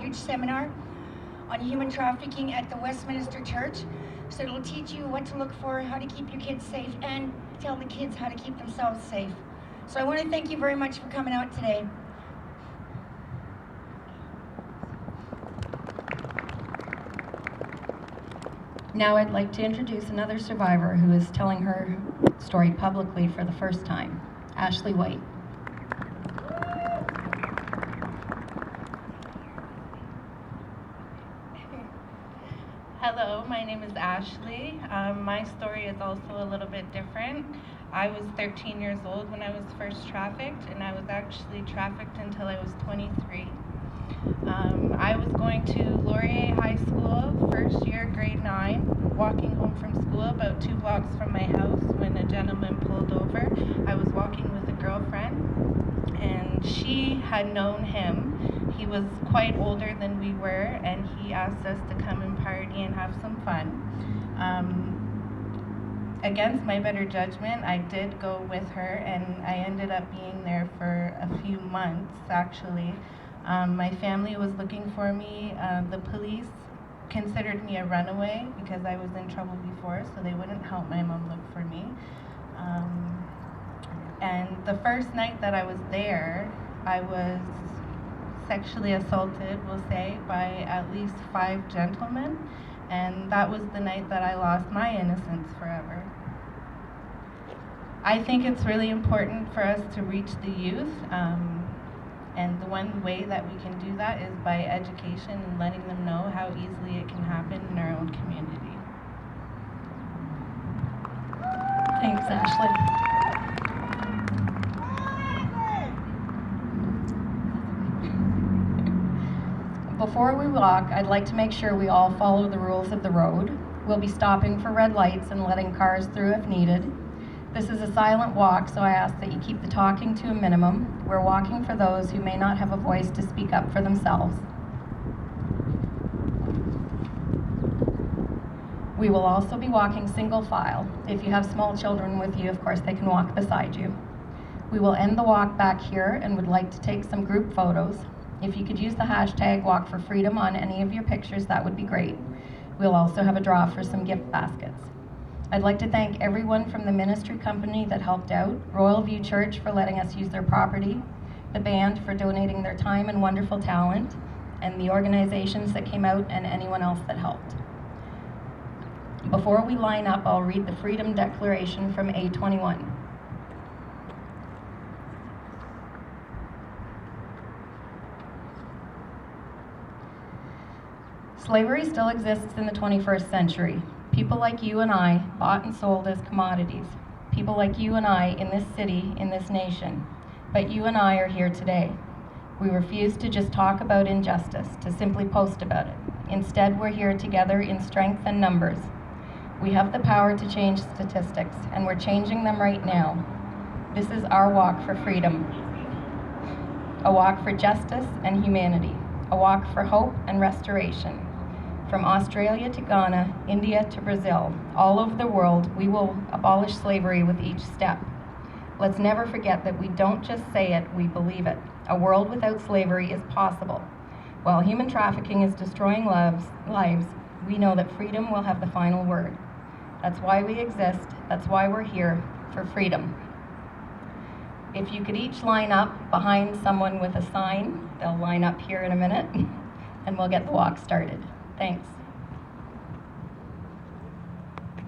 outreach seminar on human trafficking at the Westminster Church. So it'll teach you what to look for, how to keep your kids safe, and tell the kids how to keep themselves safe. So I want to thank you very much for coming out today. Now I'd like to introduce another survivor who is telling her story publicly for the first time, Ashley White. Hello, my name is Ashley. My story is also a little bit different. I was 13 years old when I was first trafficked, and I was actually trafficked until I was 23. I was going to Laurier High School, first year, grade 9, walking home from school about 2 blocks from my house when a gentleman pulled over. I was walking with a girlfriend, and she had known him. He was quite older than we were, and he asked us to come and party and have some fun. Against my better judgment, I did go with her, and I ended up being there for a few months, actually. My family was looking for me. The police considered me a runaway because I was in trouble before, so they wouldn't help my mom look for me. And the first night that I was there, I was sexually assaulted, we'll say, by at least 5 gentlemen, and that was the night that I lost my innocence forever. I think it's really important for us to reach the youth, and the one way that we can do that is by education and letting them know how easily it can happen in our own community. Thanks, Ashley. Before we walk, I'd like to make sure we all follow the rules of the road. We'll be stopping for red lights and letting cars through if needed. This is a silent walk, so I ask that you keep the talking to a minimum. We're walking for those who may not have a voice to speak up for themselves. We will also be walking single file. If you have small children with you, of course, they can walk beside you. We will end the walk back here and would like to take some group photos. If you could use the hashtag #WalkForFreedom on any of your pictures, that would be great. We'll also have a draw for some gift baskets. I'd like to thank everyone from the ministry company that helped out, Royal View Church for letting us use their property, the band for donating their time and wonderful talent, and the organizations that came out and anyone else that helped. Before we line up, I'll read the Freedom Declaration from A21. Slavery still exists in the 21st century. People like you and I, bought and sold as commodities. People like you and I in this city, in this nation. But you and I are here today. We refuse to just talk about injustice, to simply post about it. Instead, we're here together in strength and numbers. We have the power to change statistics, and we're changing them right now. This is our walk for freedom. A walk for justice and humanity. A walk for hope and restoration. From Australia to Ghana, India to Brazil, all over the world, we will abolish slavery with each step. Let's never forget that we don't just say it, we believe it. A world without slavery is possible. While human trafficking is destroying lives, we know that freedom will have the final word. That's why we exist. That's why we're here, for freedom. If you could each line up behind someone with a sign, they'll line up here in a minute, and we'll get the walk started. Thanks.